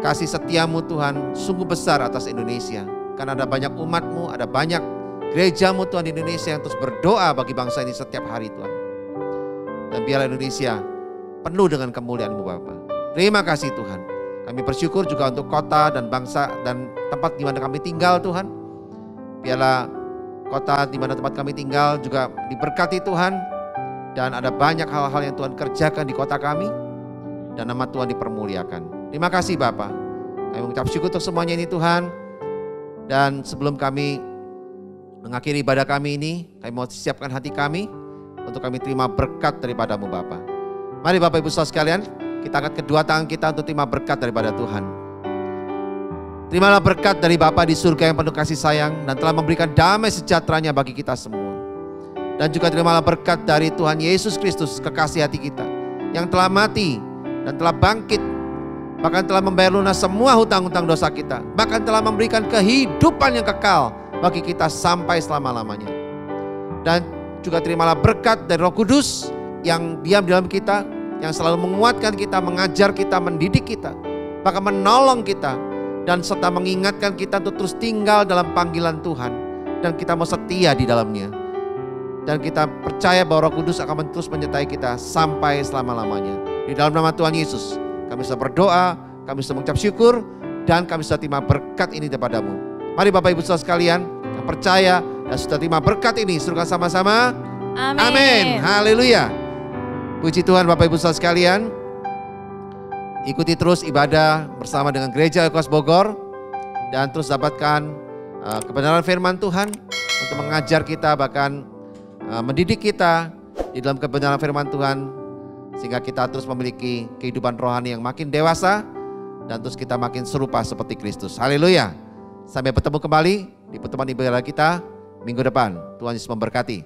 kasih setia-Mu Tuhan sungguh besar atas Indonesia, karena ada banyak umat-Mu, ada banyak gereja-Mu Tuhan di Indonesia yang terus berdoa bagi bangsa ini setiap hari Tuhan. Dan biarlah Indonesia penuh dengan kemuliaan-Mu Bapa. Terima kasih Tuhan. Kami bersyukur juga untuk kota dan bangsa dan tempat di mana kami tinggal Tuhan. Biarlah kota di mana tempat kami tinggal juga diberkati Tuhan, dan ada banyak hal-hal yang Tuhan kerjakan di kota kami, dan nama Tuhan dipermuliakan. Terima kasih Bapa. Kami mengucap syukur untuk semuanya ini Tuhan. Dan sebelum kami mengakhiri ibadah kami ini, kami mau siapkan hati kami untuk kami terima berkat daripada-Mu Bapa. Mari Bapak Ibu Saudara sekalian, kita angkat kedua tangan kita untuk terima berkat daripada Tuhan. Terimalah berkat dari Bapa di surga yang penuh kasih sayang dan telah memberikan damai sejahtera-Nya bagi kita semua. Dan juga terimalah berkat dari Tuhan Yesus Kristus, kekasih hati kita, yang telah mati dan telah bangkit, bahkan telah membayar lunas semua hutang-hutang dosa kita, bahkan telah memberikan kehidupan yang kekal bagi kita sampai selama-lamanya. Dan juga terimalah berkat dari Roh Kudus yang diam di dalam kita, yang selalu menguatkan kita, mengajar kita, mendidik kita, bahkan menolong kita, dan serta mengingatkan kita untuk terus tinggal dalam panggilan Tuhan, dan kita mau setia di dalamnya. Dan kita percaya bahwa Roh Kudus akan terus menyertai kita sampai selama-lamanya. Di dalam nama Tuhan Yesus kami sudah berdoa, kami sudah mengucap syukur, dan kami sudah terima berkat ini daripada-Mu. Mari Bapak Ibu Saudara sekalian yang percaya dan sudah terima berkat ini, serukan sama-sama. Amin. Amin. Haleluya. Puji Tuhan Bapak Ibu Saudara sekalian. Ikuti terus ibadah bersama dengan Gereja Oikos Bogor, dan terus dapatkan kebenaran firman Tuhan untuk mengajar kita, bahkan mendidik kita di dalam kebenaran firman Tuhan, sehingga kita terus memiliki kehidupan rohani yang makin dewasa, dan terus kita makin serupa seperti Kristus. Haleluya. Sampai bertemu kembali di pertemuan ibadah kita minggu depan. Tuhan Yesus memberkati.